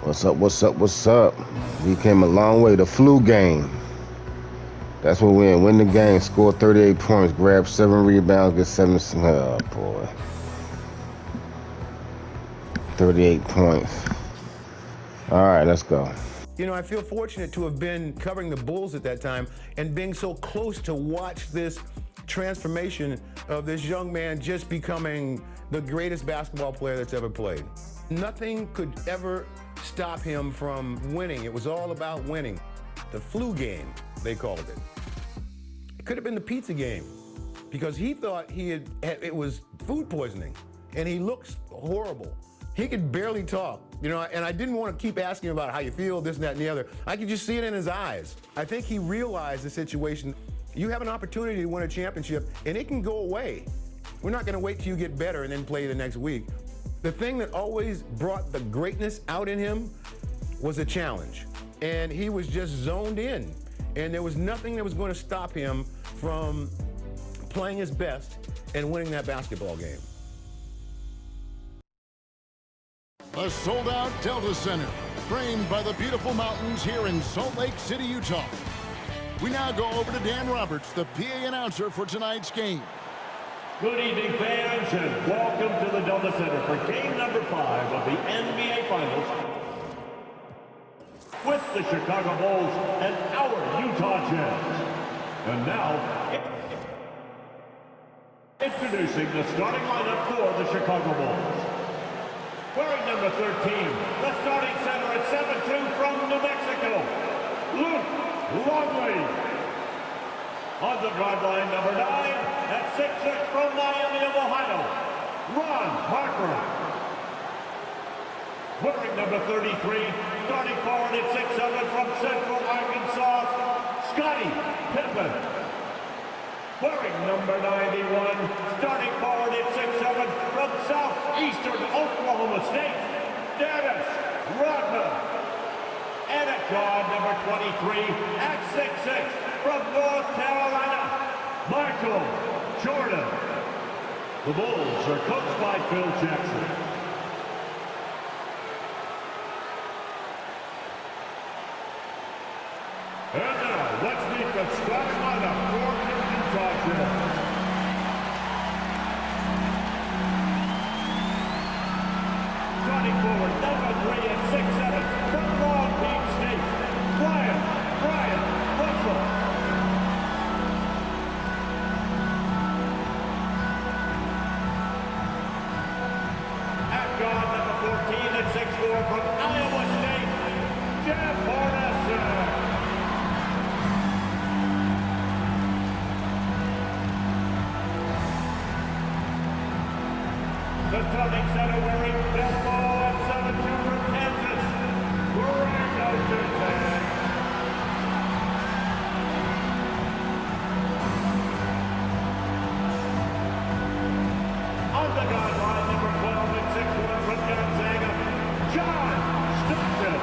What's up, what's up, what's up? We came a long way. The flu game. That's what we in. Win the game, score 38 points, grab 7 rebounds, get 7. Oh, boy. 38 points. All right, let's go. You know, I feel fortunate to have been covering the Bulls at that time and being so close to watch this transformation of this young man just becoming the greatest basketball player that's ever played. Nothing could ever stop him from winning. It was all about winning. The flu game, they called it. It could have been the pizza game because he thought it was food poisoning and he looks horrible. He could barely talk, you know, and I didn't want to keep asking him about how you feel, this and that and the other. I could just see it in his eyes. I think he realized the situation. You have an opportunity to win a championship and it can go away. We're not going to wait till you get better and then play the next week. The thing that always brought the greatness out in him was a challenge. And he was just zoned in. And there was nothing that was going to stop him from playing his best and winning that basketball game. A sold-out Delta Center, framed by the beautiful mountains here in Salt Lake City, Utah. We now go over to Dan Roberts, the PA announcer for tonight's game. Good evening, fans, and welcome to the Delta Center for game number 5 of the NBA Finals with the Chicago Bulls and our Utah Jazz. And now, introducing the starting lineup for the Chicago Bulls. Wearing number 13, the starting center at 7'2" from New Mexico, Luke Longley. On the driveline, number 9, at 6'6" from Miami of Ohio, Ron Harper. Wearing number 33, starting forward at 6'7" from Central Arkansas, Scottie Pippen. Wearing number 91, starting forward at 6'7" from Southeastern Oklahoma State, Dennis Rodman. And at guard, number 23, at 6'6", from North Carolina, Michael Jordan. The Bulls are coached by Phil Jackson. And now, let's meet the starting lineup for the Utah Jazz. Starting forward, number 3 at 6'7", from Long Beach State, Brian Russell. At guard, number 14 at 6'4", from Iowa State, Jeff Hornacek. The starting center wearing Delmo at 7'2" from Kansas, Greg Ostertag. On the guideline, number 12 at 6'1" from Gonzaga, John Stockton.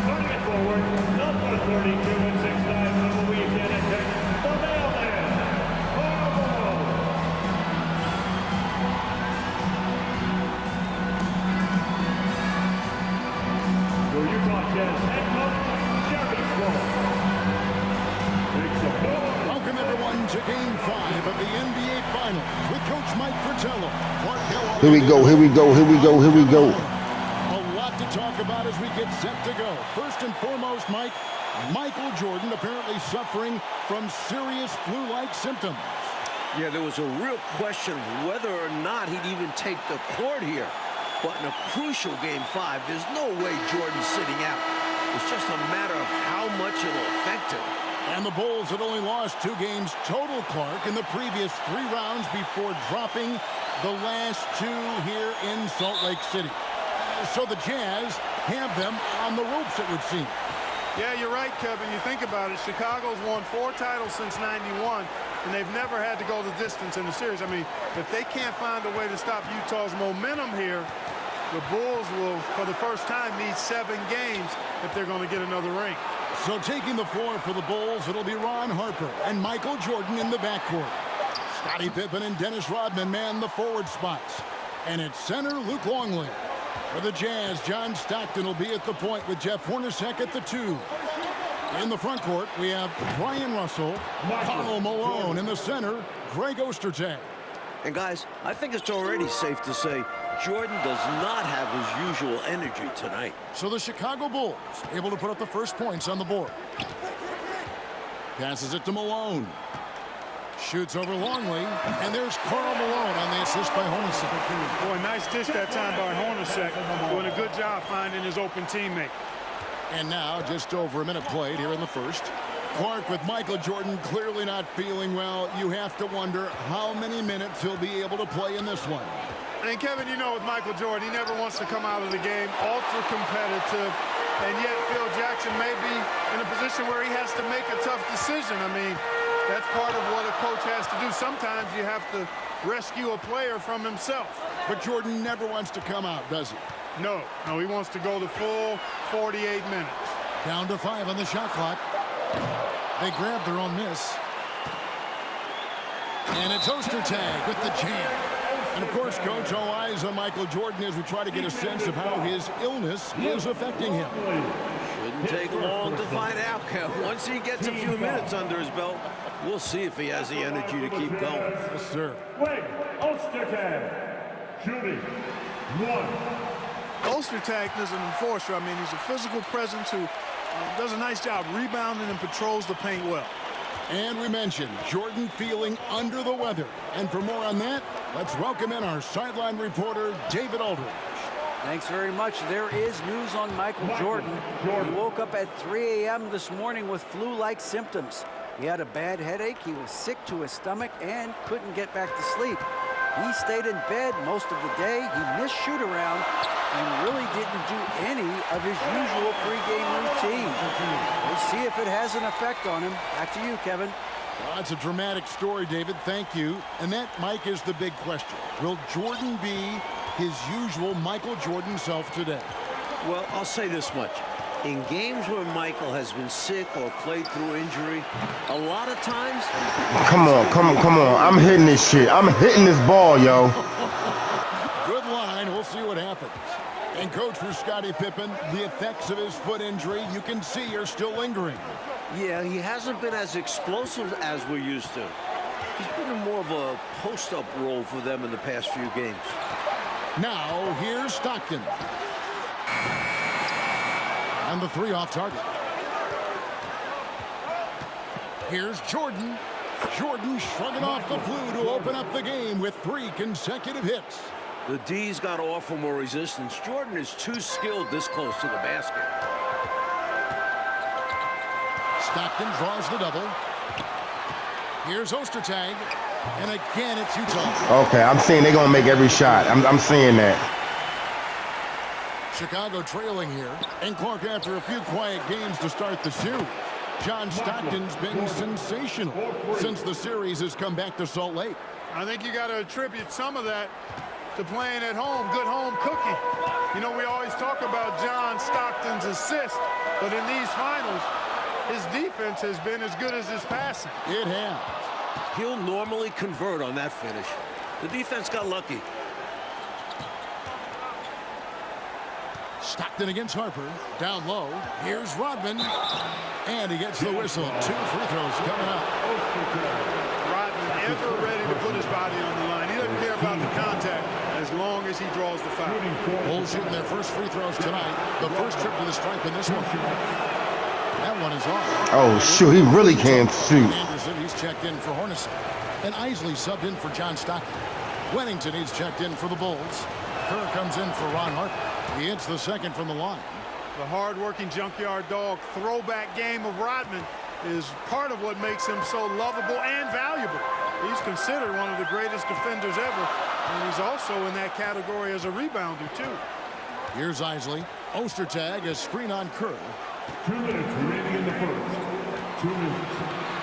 Starting it forward, number 32 and 6'9" from Louisiana Tech, the mailman, Carmelo. Your Utah Jazz head coach, Jerry Sloan. Welcome, everyone, to Game 5 of the NBA Finals with Coach Mike Fratello. Here we go, here we go, here we go, here we go. A lot to talk about as we get set to go. First and foremost, Mike, Michael Jordan apparently suffering from serious flu-like symptoms. Yeah, there was a real question of whether or not he'd even take the court here. But in a crucial Game 5, there's no way Jordan's sitting out. It's just a matter of how much it'll affect him. And the Bulls had only lost 2 games total, Clark, in the previous 3 rounds before dropping the last 2 here in Salt Lake City. So the Jazz have them on the ropes, it would seem. Yeah, you're right, Kevin. You think about it, Chicago's won 4 titles since '91, and they've never had to go the distance in the series. I mean, if they can't find a way to stop Utah's momentum here, the Bulls will, for the first time, need 7 games if they're going to get another ring. So taking the floor for the Bulls, it'll be Ron Harper and Michael Jordan in the backcourt. Scottie Pippen and Dennis Rodman man the forward spots. And at center, Luke Longley. For the Jazz, John Stockton will be at the point with Jeff Hornacek at the 2. In the front court, we have Brian Russell, Karl Malone in the center, Greg Ostertag. And guys, I think it's already safe to say Jordan does not have his usual energy tonight. So the Chicago Bulls able to put up the first points on the board. Passes it to Malone. Shoots over Longley, and there's Karl Malone on the assist by Hornacek. Boy, nice dish that time by Hornacek. Doing a good job finding his open teammate. And now, just over a minute played here in the first. Clark with Michael Jordan clearly not feeling well. You have to wonder how many minutes he'll be able to play in this one. And Kevin, you know with Michael Jordan, he never wants to come out of the game ultra competitive. And yet Phil Jackson may be in a position where he has to make a tough decision. I mean, that's part of what a coach has to do. Sometimes you have to rescue a player from himself. But Jordan never wants to come out, does he? No, he wants to go the full 48 minutes. Down to 5 on the shot clock. They grab their own miss. And it's Ostertag with the jam. And of course, Coach, all eyes on Michael Jordan as we try to get a sense of how his illness is affecting him. Shouldn't take long to find out, Kev. Once he gets a few minutes under his belt, we'll see if he has the energy to keep going. Yes, sir. Greg Ostertag, shooting 1. Ostertag is an enforcer. I mean, he's a physical presence who does a nice job rebounding and patrols the paint well. And we mentioned Jordan feeling under the weather. And for more on that, let's welcome in our sideline reporter, David Aldridge. Thanks very much. There is news on Michael Jordan. He woke up at 3 a.m. this morning with flu-like symptoms. He had a bad headache, he was sick to his stomach, and couldn't get back to sleep. He stayed in bed most of the day. He missed shoot-around and really didn't do any of his usual pregame routine. We'll see if it has an effect on him. Back to you, Kevin. Well, that's a dramatic story, David. Thank you. And that, Mike, is the big question. Will Jordan be his usual Michael Jordan self today? Well, I'll say this much. In games where Michael has been sick or played through injury, a lot of times... Come on. I'm hitting this shit. I'm hitting this ball, yo. Good line. We'll see what happens. And coach, for Scottie Pippen, the effects of his foot injury, you can see, are still lingering. Yeah, he hasn't been as explosive as we're used to. He's been in more of a post-up role for them in the past few games. Now, here's Stockton. And the 3 off target. Here's Jordan. Jordan shrugging off the flu to open up the game with 3 consecutive hits. The D's got to offer more resistance. Jordan is too skilled this close to the basket. Stockton draws the double. Here's Ostertag. And again, it's Utah. Okay, I'm seeing they're going to make every shot. I'm seeing that. Chicago trailing here. And Clark, after a few quiet games to start the series, John Stockton's been sensational since the series has come back to Salt Lake. I think you got to attribute some of that to playing at home, good home cooking. You know, we always talk about John Stockton's assist, but in these finals, his defense has been as good as his passing. It has. He'll normally convert on that finish. The defense got lucky. Stockton against Harper. Down low. Here's Rodman. And he gets the whistle. 2 free throws coming up. Rodman ever ready to put his body on the line. He doesn't care about the contact as long as he draws the foul. Bulls shooting their first free throws tonight. The first trip to the stripe in this one. That one is off. Oh, shoot. He really can't shoot. Anderson, he's checked in for Hornacek. And Isley subbed in for John Stockton. Wennington, he's checked in for the Bulls. Kerr comes in for Ron Harper. He hits the second from the line. The hard-working junkyard dog throwback game of Rodman is part of what makes him so lovable and valuable. He's considered one of the greatest defenders ever, and he's also in that category as a rebounder, too. Here's Isley. Ostertag, a screen on Kerr. 2 minutes remaining in the first. 2 minutes.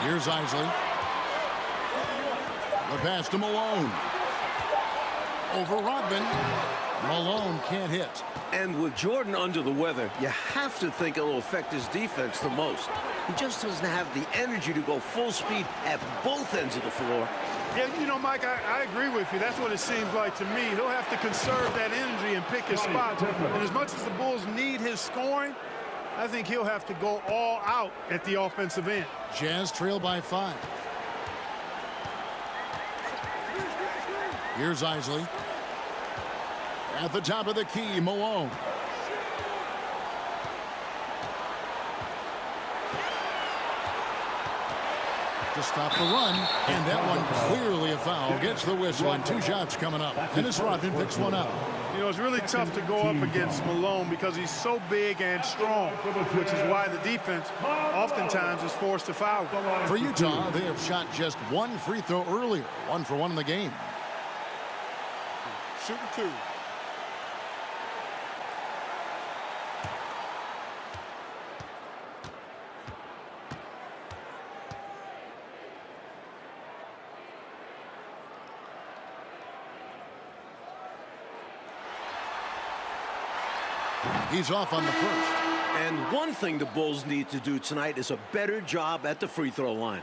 Here's Isley. The pass to Malone. Over Rodman. Malone can't hit. And with Jordan under the weather, you have to think it'll affect his defense the most. He just doesn't have the energy to go full speed at both ends of the floor. Yeah, you know, Mike, I agree with you. That's what it seems like to me. He'll have to conserve that energy and pick his spots. And as much as the Bulls need his scoring, I think he'll have to go all out at the offensive end. Jazz trail by 5. Here's Isley. At the top of the key, Malone. To stop the run, and that one clearly a foul. Gets the whistle, and 2 shots coming up. Dennis Rodman picks one up. You know, it's really tough to go up against Malone because he's so big and strong, which is why the defense oftentimes is forced to foul. For Utah, they have shot just 1 free throw earlier. 1 for 1 in the game. Shooting 2. He's off on the first. And one thing the Bulls need to do tonight is a better job at the free throw line.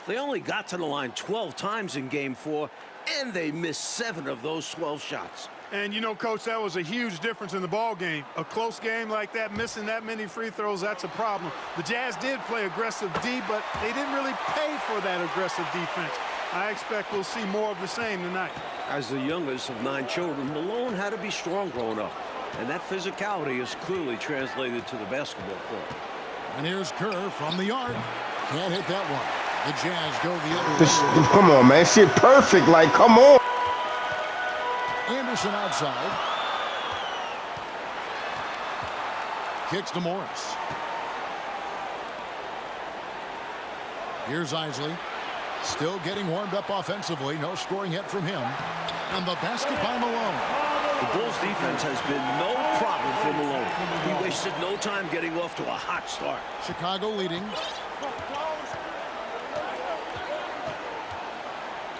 They only got to the line 12 times in Game 4, and they missed 7 of those 12 shots. And, you know, Coach, that was a huge difference in the ball game. A close game like that, missing that many free throws, that's a problem. The Jazz did play aggressive D, but they didn't really pay for that aggressive defense. I expect we'll see more of the same tonight. As the youngest of 9 children, Malone had to be strong growing up. And that physicality is clearly translated to the basketball court. And here's Kerr from the arc. Can't hit that one. The Jazz go the other way. Come on, man. Shit perfect. Like, come on. Anderson outside. Kicks to Morris. Here's Isley. Still getting warmed up offensively. No scoring yet from him. And the basket by Malone. The Bulls defense has been no problem for Malone. He wasted no time getting off to a hot start. Chicago leading.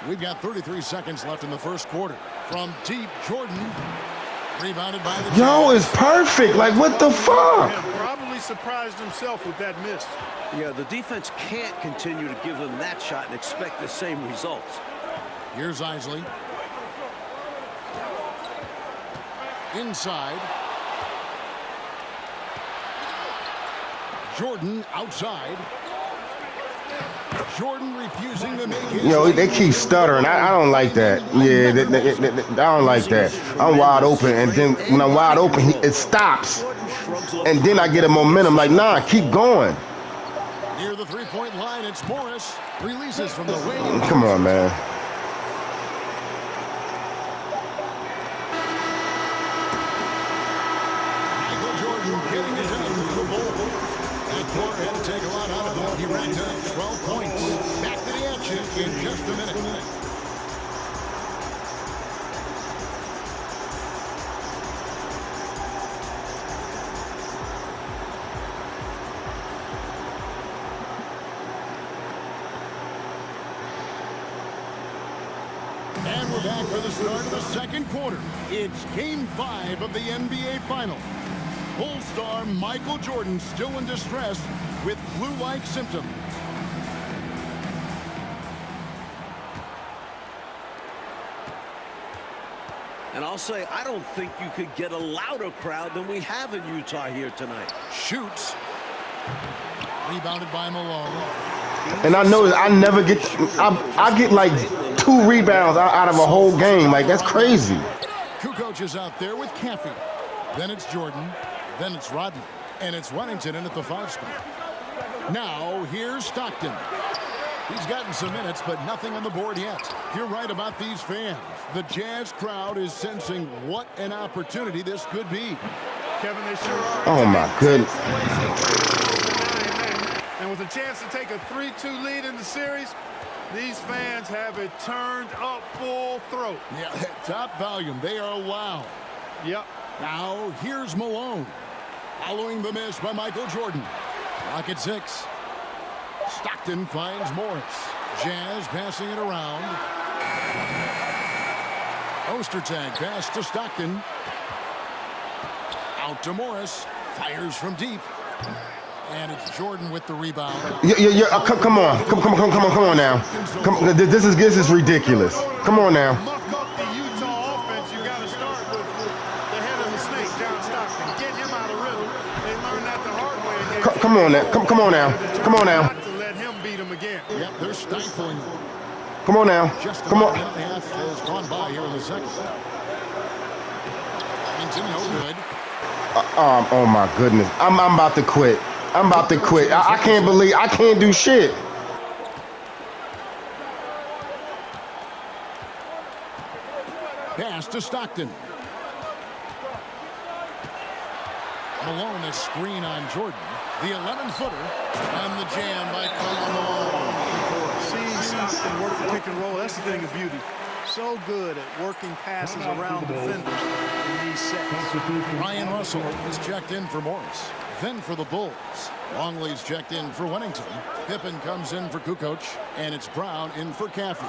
We've got 33 seconds left in the first quarter. From deep, Jordan. Rebounded by the Yo, it's perfect. Like, what the fuck? Yeah, probably surprised himself with that miss. Yeah, the defense can't continue to give them that shot and expect the same results. Here's Isley. Inside. Jordan outside. Jordan refusing to make his. You know, they keep stuttering. I don't like that. Yeah, I don't like that. I'm wide open, and then when I'm wide open, it stops. And then I get a momentum like, nah, keep going. Near the three-point line, it's Morris. Releases from the wing. Come on, man. Had to take a lot out of him. He racked up 12 points. Back to the action in just a minute. And we're back for the start of the second quarter. It's Game 5 of the NBA Finals. Bull star Michael Jordan still in distress with flu-like symptoms. And I'll say, I don't think you could get a louder crowd than we have in Utah here tonight. Shoots. Rebounded by Malone. And I know I never get, I get like 2 rebounds out of a whole game. Like, that's crazy. Kukoc is out there with Caffey. Then it's Jordan. Then it's Rodman, and it's Wennington in at the 5 spot. Now, here's Stockton. He's gotten some minutes, but nothing on the board yet. You're right about these fans. The Jazz crowd is sensing what an opportunity this could be. Kevin, they sure are. Oh, my goodness. And with a chance to take a 3-2 lead in the series, these fans have it turned up full throat. Yeah, top volume. They are loud. Yep. Now, here's Malone. Following the miss by Michael Jordan. Clock at 6. Stockton finds Morris. Jazz passing it around. Ostertag pass to Stockton. Out to Morris. Fires from deep. And it's Jordan with the rebound. Yeah. Come on now. This is ridiculous. Come on now. Muck up the Utah offense. You got to start with the head of the snake, John Stockton. Get him out of rhythm. They learned that the hard way again. Come on now. Come on now. Come on now. Not to let him beat him again. Yep, they're stifling. Come on now. Come on. A minute and a half has gone by here in the second. Into no good. Oh my goodness. I'm about to quit. I'm about to quit. I can't believe I can't do shit. Pass to Stockton. Malone, a screen on Jordan. The 11-footer. And the jam by Malone. Seeing Stockton work the pick and roll, that's the thing of beauty. So good at working passes around defenders in these sets. Ryan Russell is checked in for Morris. Then for the Bulls. Longley's checked in for Wennington. Pippen comes in for Kukoc. And it's Brown in for Caffey.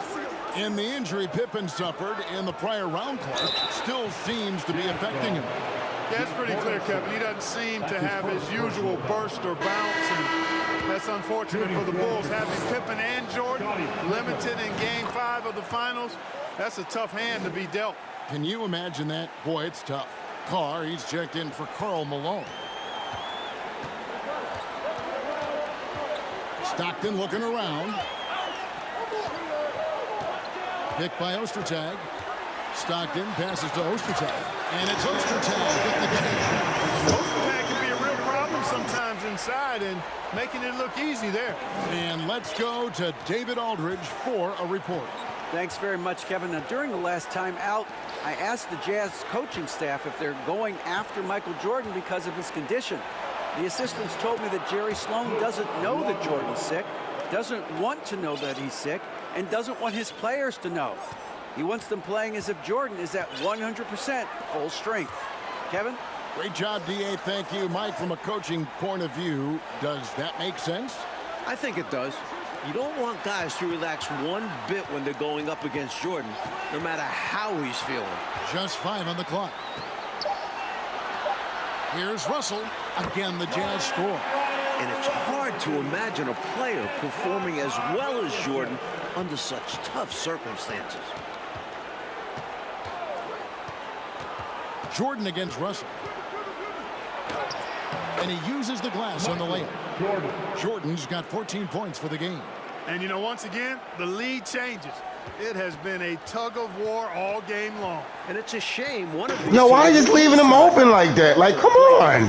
In the injury Pippen suffered in the prior round clock still seems to be affecting him. Yeah, it's pretty clear, Kevin. He doesn't seem to have his usual burst or bounce, and that's unfortunate for the Bulls. Having Pippen and Jordan limited in Game 5 of the Finals, that's a tough hand to be dealt. Can you imagine that? Boy, it's tough. Carr, he's checked in for Karl Malone. Stockton looking around. Picked by Ostertag. Stockton passes to Ostertag. And it's Ostertag with the jam. Ostertag can be a real problem sometimes inside and making it look easy there. And let's go to David Aldridge for a report. Thanks very much, Kevin. Now, during the last time out, I asked the Jazz coaching staff if they're going after Michael Jordan because of his condition. The assistants told me that Jerry Sloan doesn't know that Jordan's sick, doesn't want to know that he's sick, and doesn't want his players to know. He wants them playing as if Jordan is at 100% full strength. Kevin? Great job, D.A. Thank you. Mike, from a coaching point of view, does that make sense? I think it does. You don't want guys to relax one bit when they're going up against Jordan, no matter how he's feeling. Just 5 on the clock. Here's Russell. Again, the Jazz score. And it's hard to imagine a player performing as well as Jordan under such tough circumstances. Jordan against Russell. And he uses the glass on the layup. Jordan's got 14 points for the game. And, you know, once again, the lead changes. It has been a tug of war all game long. And it's a shame. One of Yo, why are you just leaving him open like that? Like, come on.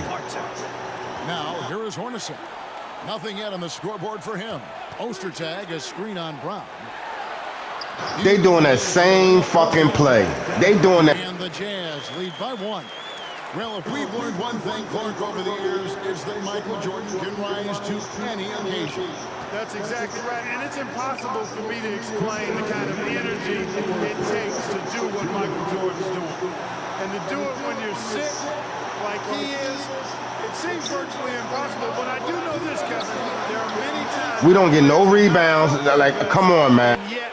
Now, here is Hornacek. Nothing yet on the scoreboard for him. Ostertag, a screen on Brown. They doing that same fucking play. They doing that. And the Jazz lead by 1. Well, if we've learned one thing, Clark, over the years, is that Michael Jordan can rise to any occasion. That's exactly right. And it's impossible for me to explain the kind of energy it takes to do what Michael Jordan's doing. And to do it when you're sick, like he is, it seems virtually impossible. But I do know this, Kevin. There are many times We don't get no rebounds. Like, come on, man. Yet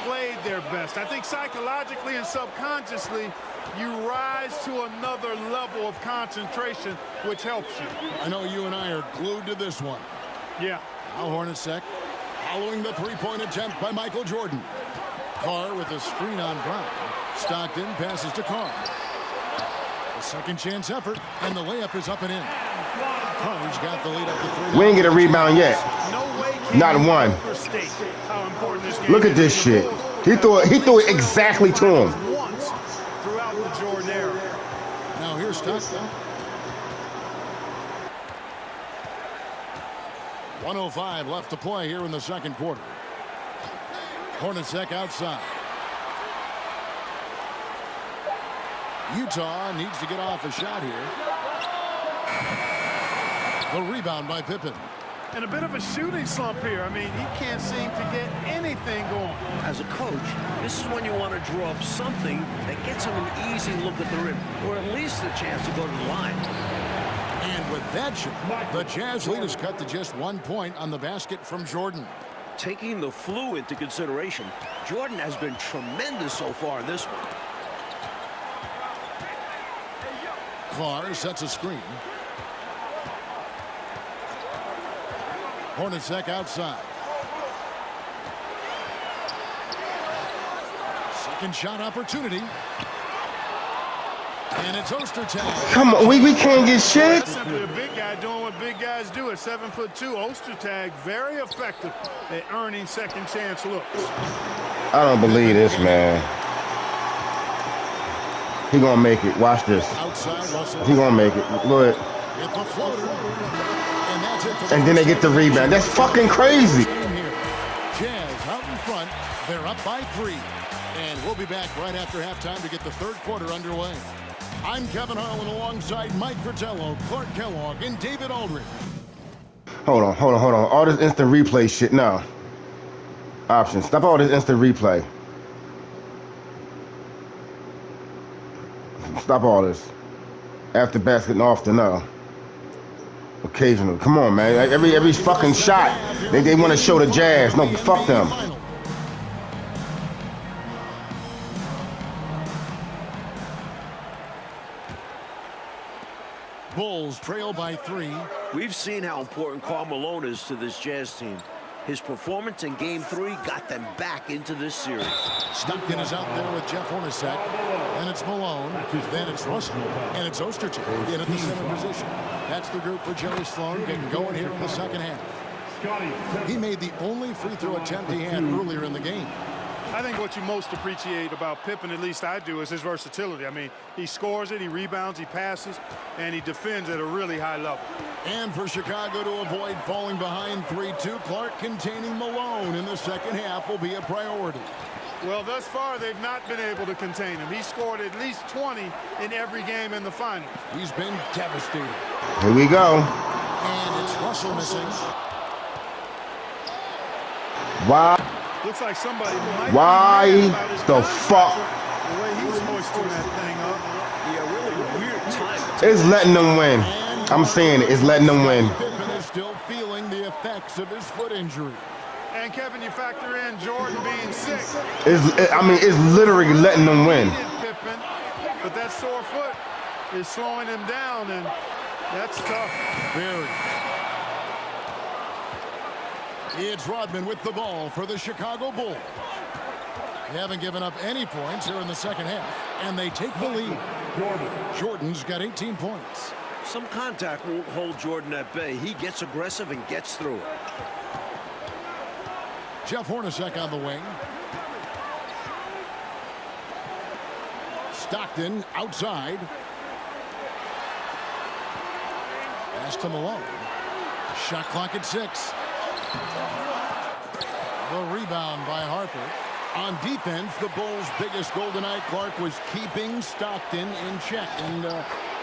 played their best. I think psychologically and subconsciously, you rise to another level of concentration, which helps you. I know you and I are glued to this one. Yeah. Now Hornacek following the three-point attempt by Michael Jordan. Carr with a screen on Brown. Stockton passes to Carr. A second chance effort, and the layup is up and in. Carr's got the lead up to 3. We ain't get a rebound yet. Not one. Look at this shit. He threw it exactly to him. Once throughout the Jordan era. Now here's Stockton. 1:05 left to play here in the second quarter. Hornacek outside. Utah needs to get off a shot here. The rebound by Pippen. And a bit of a shooting slump here. I mean, he can't seem to get anything going. As a coach, this is when you want to draw up something that gets him an easy look at the rim, or at least a chance to go to the line. And with that shot, the Jazz lead is cut to just 1 point on the basket from Jordan. Taking the flu into consideration, Jordan has been tremendous so far in this one. Clark sets a screen. Hornacek outside. Second shot opportunity. And it's Ostertag. Come on, we can't get shit. That's simply a big guy doing what big guys do at 7'2". Ostertag very effective at earning second chance looks. I don't believe this, man. He gonna make it. Watch this. He gonna make it. Go ahead. And then they get the rebound. That's fucking crazy. Jazz out in front. They're up by 3. And we'll be back right after halftime to get the third quarter underway. I'm Kevin Harlan alongside Mike Fratello, Clark Kellogg, and David Aldridge. Hold on. All this instant replay shit. No. Options. Stop all this instant replay. Stop all this. After basket and off the no. Occasional. Come on, man. Every fucking shot. They want to show the Jazz. No, fuck them. Bulls trail by 3. We've seen how important Karl Malone is to this Jazz team. His performance in Game 3 got them back into this series. Stockton is out there with Jeff Hornacek. And it's Malone. Then it's Russell. And it's Ostertag in at the center position. That's the group for Jerry Sloan getting going here in the second half. He made the only free throw attempt he had earlier in the game. I think what you most appreciate about Pippen, at least I do, is his versatility. I mean, he scores it, he rebounds, he passes, and he defends at a really high level. And for Chicago to avoid falling behind 3-2, Clark containing Malone in the second half will be a priority. Well, thus far, they've not been able to contain him. He scored at least 20 in every game in the finals. He's been devastating. Here we go. And it's Russell missing. Why? Looks like somebody might Why be about his the fuck? The way he's hoisting that thing up. Yeah, really weird time. It's letting them win. I'm saying it. It's letting them win. Pippen is still feeling the effects of his foot injury. And Kevin, you factor in Jordan being sick. It's literally letting them win. Pippen, but that sore foot is slowing him down, and that's tough. Very. It's Rodman with the ball for the Chicago Bulls. They haven't given up any points here in the second half, and they take the lead. Jordan's got 18 points. Some contact won't hold Jordan at bay. He gets aggressive and gets through it. Jeff Hornacek on the wing. Stockton outside. Pass to Malone. Shot clock at 6. The rebound by Harper. On defense, the Bulls' biggest goal tonight, Clark, was keeping Stockton in check. And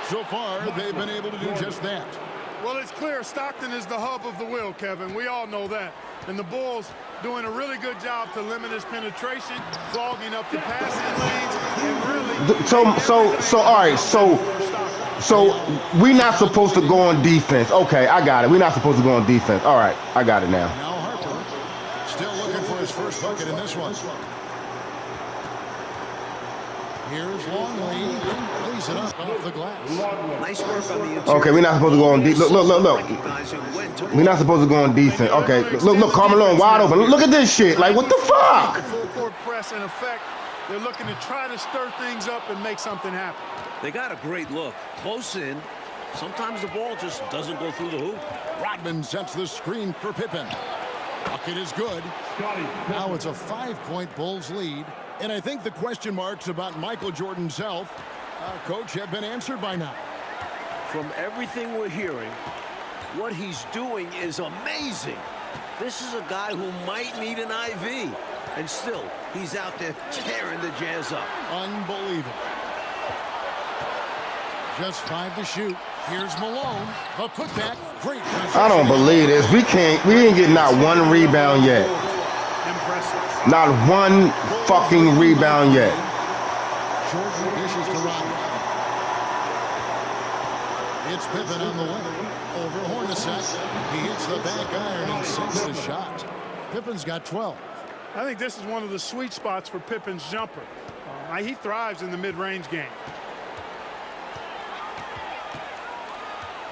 so far, they've been able to do just that. Well, it's clear Stockton is the hub of the wheel, Kevin. We all know that. And the Bulls doing a really good job to limit his penetration, clogging up the passing lanes, and really... So all right, so we're not supposed to go on defense. Okay, I got it. We're not supposed to go on defense. All right, I got it now. Now Harper still looking for his first bucket in this one. Here's Longley. Lays it up off the glass. Nice work on the interior. Okay, we're not supposed to go on defense. Look. We're not supposed to go on defense. Okay, look, Karl Malone wide open. Look at this shit. Like, what the fuck? Full court press in effect. They're looking to try to stir things up and make something happen. They got a great look. Close in. Sometimes the ball just doesn't go through the hoop. Rodman sets the screen for Pippen. Bucket is good. Now it's a 5-point Bulls lead. And I think the question marks about Michael Jordan's health, Coach, have been answered by now. From everything we're hearing, what he's doing is amazing. This is a guy who might need an IV. And still, he's out there tearing the Jazz up. Unbelievable. Just 5 to shoot. Here's Malone. The putback. Great. I don't believe this. We ain't getting not one rebound yet. Impressive. Not one fucking rebound yet. Jordan dishes to Rodman. It's Pippen on the wing. Over Hornacek. He hits the back iron and sinks the shot. Pippen's got 12. I think this is one of the sweet spots for Pippen's jumper. He thrives in the mid-range game.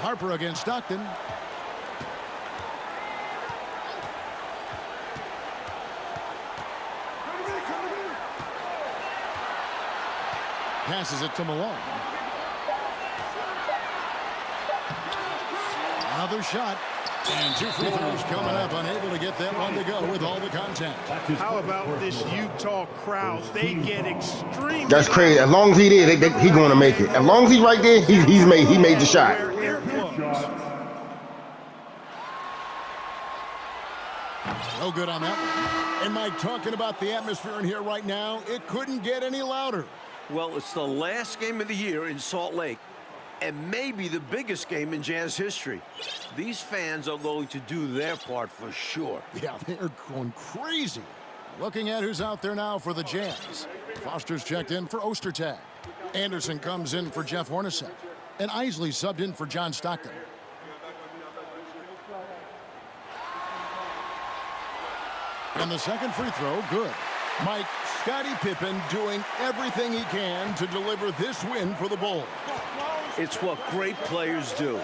Harper against Stockton. Passes it to Malone. Another shot. And 2 free throws coming up. Unable to get that one to go with all the contact. How about this Utah crowd? They get extremely... That's crazy. As long as he did, he's going to make it. As long as he's right there, he made the shot. No good on that one. And Mike, talking about the atmosphere in here right now, it couldn't get any louder. Well, it's the last game of the year in Salt Lake, and maybe the biggest game in Jazz history. These fans are going to do their part for sure. Yeah, they're going crazy. Looking at who's out there now for the Jazz. Foster's checked in for Ostertag. Anderson comes in for Jeff Hornacek. And Isley subbed in for John Stockton. And the second free throw, good. Mike, Scottie Pippen doing everything he can to deliver this win for the Bulls. It's what great players do.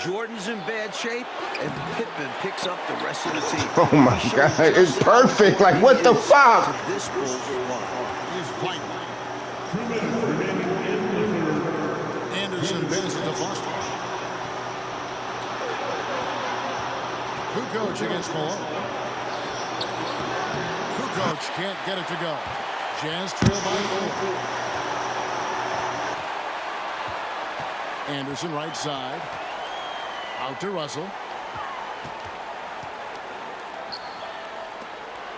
Jordan's in bad shape, and Pippen picks up the rest of the team. Oh my God, it's perfect. Like, what the fuck? This Bulls squad. He's fighting. Anderson passes to Foster. Kukoc against Malone. Kukoc can't get it to go. Jazz trail by 4. Anderson right side. Out to Russell.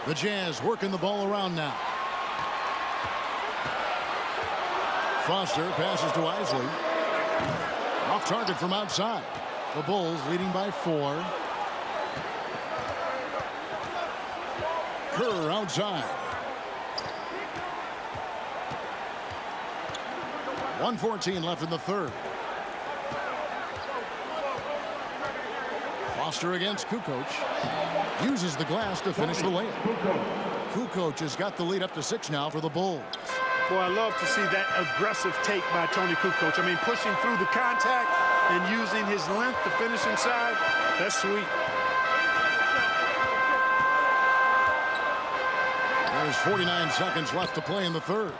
The Jazz working the ball around now. Foster passes to Isley. Off target from outside. The Bulls leading by 4. Kerr outside. 1:14 left in the third. Foster against Kukoc. Uses the glass to finish the layup. Kukoc has got the lead up to 6 now for the Bulls. Boy, I love to see that aggressive take by Tony Kukoc. I mean, pushing through the contact and using his length to finish inside. That's sweet. There's 49 seconds left to play in the third.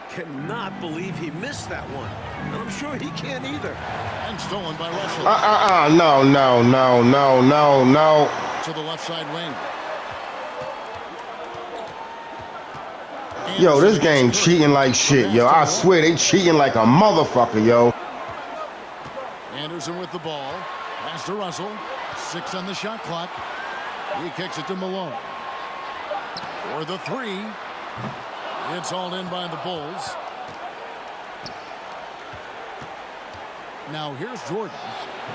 Cannot believe he missed that one. And I'm sure he can't either. And stolen by Russell. No. To the left side wing. Yo, this game cheating like shit, yo. I swear they cheating like a motherfucker, yo. Anderson with the ball. Pass to Russell. 6 on the shot clock. He kicks it to Malone. For the 3. It's all in by the Bulls. Now here's Jordan.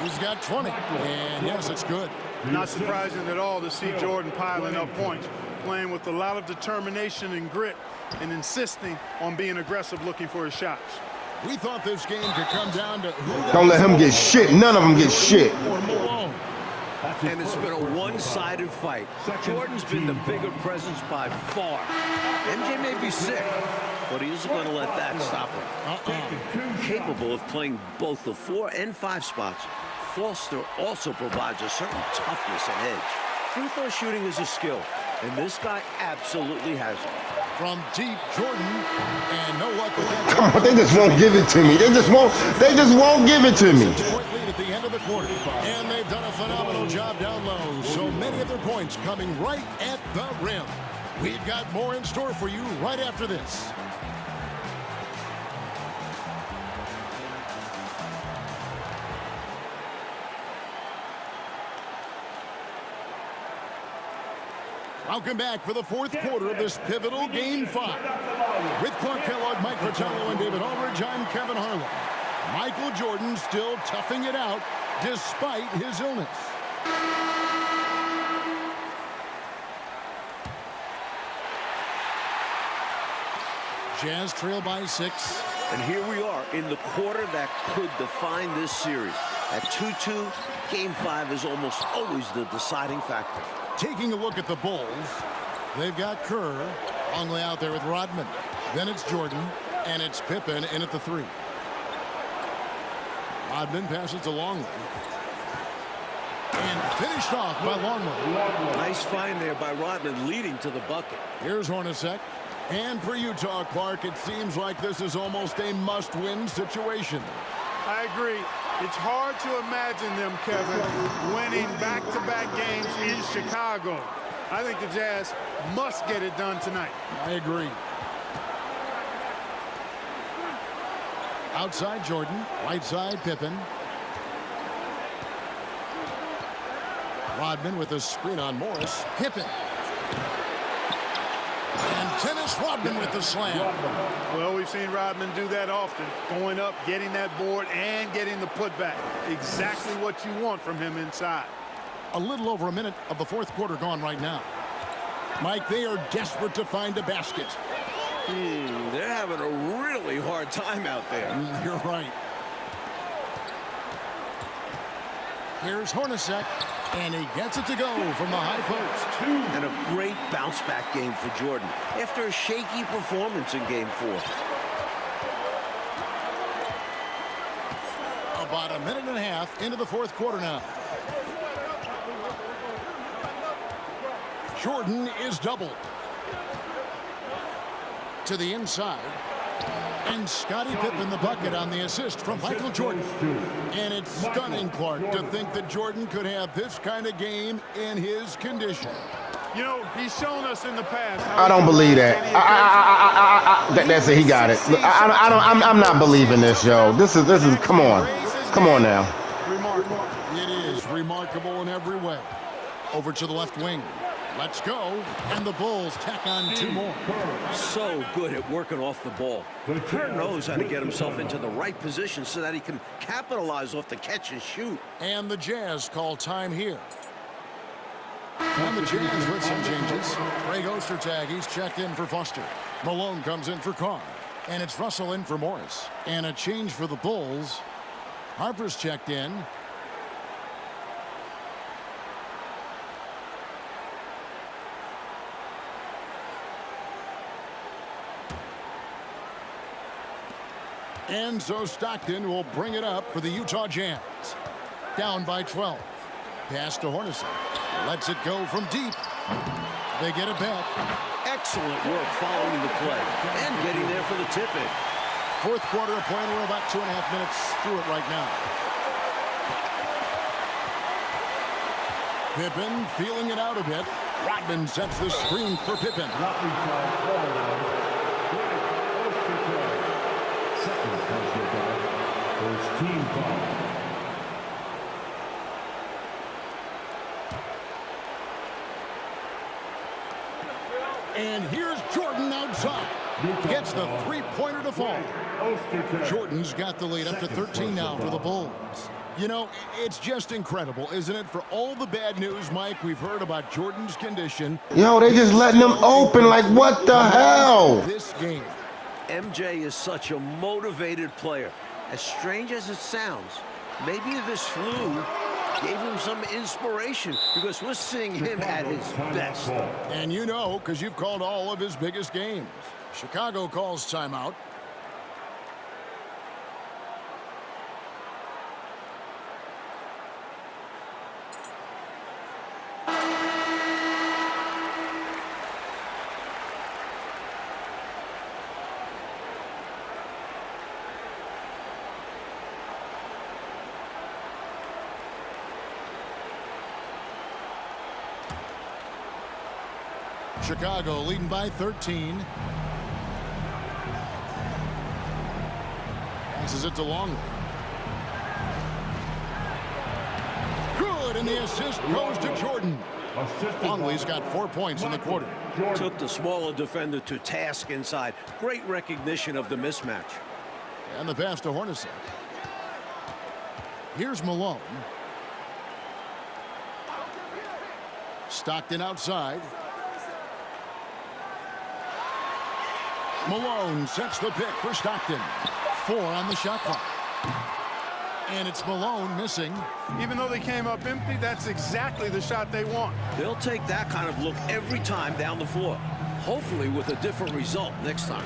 He's got 20. And yes, it's good. Not surprising at all to see Jordan piling up points, playing with a lot of determination and grit, and insisting on being aggressive looking for his shots. We thought this game could come down to who... Don't let him get shit. None of them get shit. Or Malone. And it's been a one-sided fight. Jordan's been the bigger presence by far. MJ may be sick, but he isn't going to let that stop him. Capable of playing both the 4 and 5 spots, Foster also provides a certain toughness and edge. Free throw shooting is a skill, and this guy absolutely has it. From deep, Jordan, and no luck with that. Come on, they just won't give it to me. They just won't give it to me. Point lead at the end of the quarter, and they've done a phenomenal job down low. So many of their points coming right at the rim. We've got more in store for you right after this. Welcome back for the 4th quarter of this pivotal Game 5. With Clark Kellogg, Mike Fratello, and David Aldridge, I'm Kevin Harlan. Michael Jordan still toughing it out despite his illness. Jazz trail by 6. And here we are in the quarter that could define this series. At 2-2, Game 5 is almost always the deciding factor. Taking a look at the Bulls, they've got Kerr, Longley out there with Rodman. Then it's Jordan, and it's Pippen in at the 3. Rodman passes to Longley. And finished off by Longley. Nice find there by Rodman, leading to the bucket. Here's Hornacek. And for Utah, Clark, it seems like this is almost a must-win situation. I agree. It's hard to imagine them, Kevin, winning back-to-back games in Chicago. I think the Jazz must get it done tonight. I agree. Outside Jordan, right side Pippen. Rodman with a screen on Morris. Pippen. And Dennis Rodman with the slam. Well, we've seen Rodman do that often. Going up, getting that board, and getting the putback. Exactly what you want from him inside. A little over a minute of the fourth quarter gone right now. Mike, they are desperate to find a basket. They're having a really hard time out there. You're right. Here's Hornacek, and he gets it to go from the high post. And a great bounce-back game for Jordan after a shaky performance in Game 4. About a minute and a half into the fourth quarter now. Jordan is doubled. To the inside. And Scottie Pippen the bucket on the assist from Michael Jordan. And it's stunning, Clark, to think that Jordan could have this kind of game in his condition. You know, he's shown us in the past. I don't believe that. That's it. He got it. Look, I'm not believing this, yo. This is. Come on. Come on now. Remarkable. It is remarkable in every way. Over to the left wing. Let's go. And the Bulls tack on two more. So good at working off the ball. Kerr knows how to get himself into the right position so that he can capitalize off the catch and shoot. And the Jazz call time here. And the Jazz with some changes. Greg Ostertag, he's checked in for Foster. Malone comes in for Carr. And it's Russell in for Morris. And a change for the Bulls. Harper's checked in. And so Stockton will bring it up for the Utah Jazz. Down by 12. Pass to Hornacek. Lets it go from deep. They get it back. Excellent work following the play and getting there for the tip-in. Fourth quarter of play. We're about 2.5 minutes through it right now. Pippen feeling it out a bit. Rodman sets the screen for Pippen. Team foul. And here's Jordan outside. Gets the three-pointer to fall. Jordan's got the lead up to 13 now for the Bulls. You know, it's just incredible, isn't it? For all the bad news, Mike, we've heard about Jordan's condition. Yo, they just letting him open. Like, what the hell? This game. MJ is such a motivated player. As strange as it sounds, maybe this flu gave him some inspiration because we're seeing him at his best. And you know, because you've called all of his biggest games. Chicago calls timeout. Chicago leading by 13. Passes it to Longley. Good, and the assist goes to Jordan. Longley's got 4 points in the quarter. Took the smaller defender to task inside. Great recognition of the mismatch. And the pass to Hornacek. Here's Malone. Stockton outside. Malone sets the pick for Stockton. 4 on the shot clock. And it's Malone missing. Even though they came up empty, that's exactly the shot they want. They'll take that kind of look every time down the floor. Hopefully with a different result next time.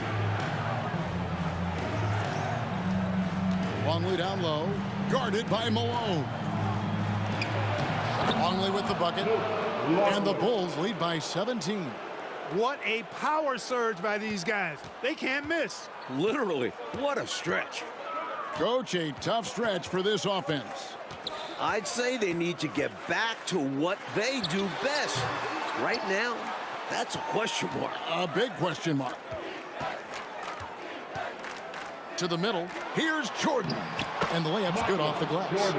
Longley down low. Guarded by Malone. Longley with the bucket. And the Bulls lead by 17. What a power surge by these guys. They can't miss. Literally, what a stretch. Coach, a tough stretch for this offense. I'd say they need to get back to what they do best. Right now, that's a question mark. A big question mark. To the middle. Here's Jordan. And the layup's good off the glass.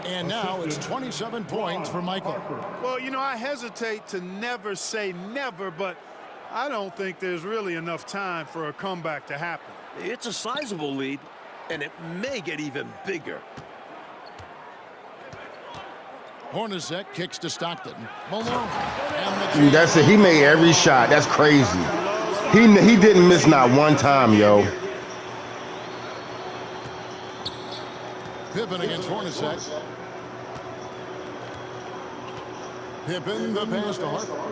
And now it's 27 points for Michael. Well, you know, I hesitate to never say never, but I don't think there's really enough time for a comeback to happen. It's a sizable lead, and it may get even bigger. Hornacek kicks to Stockton. Malone. And That's it. He made every shot. That's crazy. He didn't miss not one time, yo. Pippen against Hornacek. Pippen, the pass to Harper.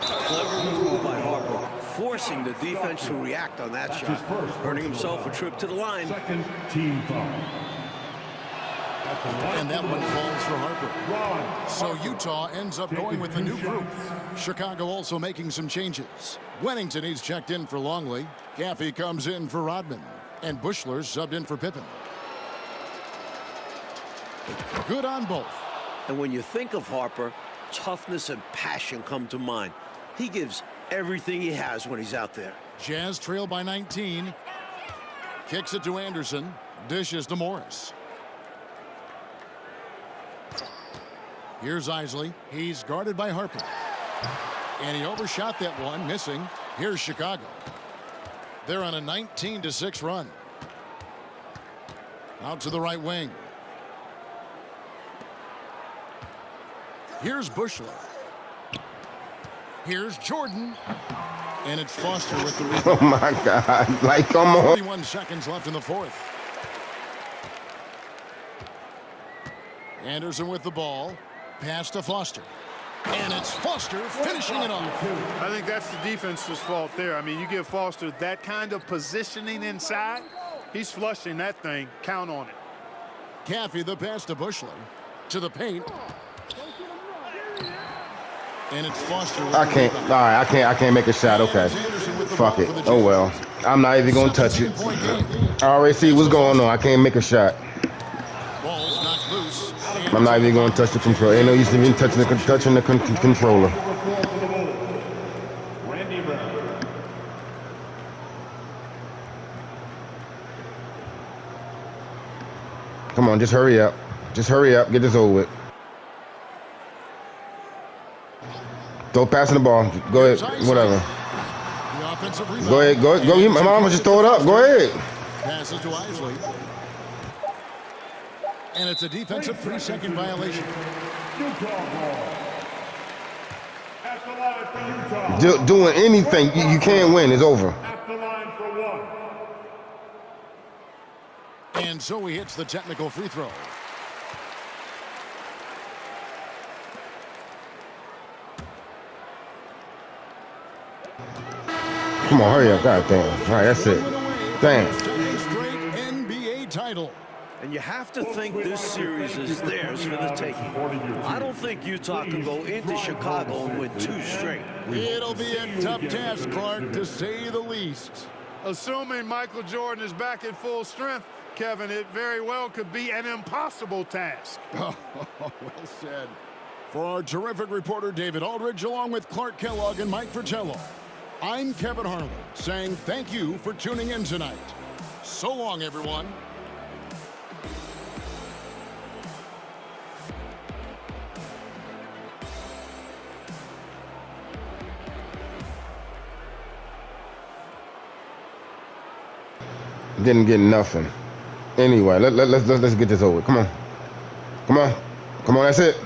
Clever move by Harper, forcing the defense to react on that shot, earning himself a trip to the line. Second team foul. And that one falls for Harper. So Utah ends up going with the new group. Chicago also making some changes. Wennington is checked in for Longley. Caffey comes in for Rodman. And Bushler's subbed in for Pippen. Good on both. And when you think of Harper, toughness and passion come to mind. He gives everything he has when he's out there. Jazz trail by 19. Kicks it to Anderson. Dishes to Morris. Here's Isley. He's guarded by Harper. And he overshot that one, missing. Here's Chicago. They're on a 19-6 run. Out to the right wing. Here's Bushler. Here's Jordan. And it's Foster with the rebound. Oh, my God. Like, come on. 41 seconds left in the fourth. Anderson with the ball. Pass to Foster. And it's Foster finishing it off. I think that's the defense's fault there. I mean, you give Foster that kind of positioning inside, he's flushing that thing. Count on it. Caffey the pass to Bushler. To the paint. And it's Foster. I can't. All right, I can't make a shot. Okay. Fuck it. Oh, well. I'm not even going to touch it. I already see what's going on. I can't make a shot. Ball's knocked loose. I'm not even going to touch the controller. Ain't no use in even touching the controller. Randy Brown. Come on, just hurry up. Just hurry up. Get this over with. Don't pass the ball. Go ahead. Whatever. Go ahead. Go. My mama just throw it up. Go ahead. Passes to Isley. And it's a defensive 3-second violation. Doing anything, you can't win. It's over. At the line for one. And so he hits the technical free throw. Come on, hurry up. God damn. All right, that's it. Damn. Straight NBA title. And you have to think this series is theirs for the taking. I don't think Utah can go into Chicago and win 2 straight. It'll be a tough task, Clark, to say the least. Assuming Michael Jordan is back at full strength, Kevin, it very well could be an impossible task. Oh, well said. For our terrific reporter, David Aldridge, along with Clark Kellogg and Mike Fratello, I'm Kevin Harlan, saying thank you for tuning in tonight. So long, everyone. Didn't get nothing. Anyway, let's get this over. Come on. Come on. Come on, that's it.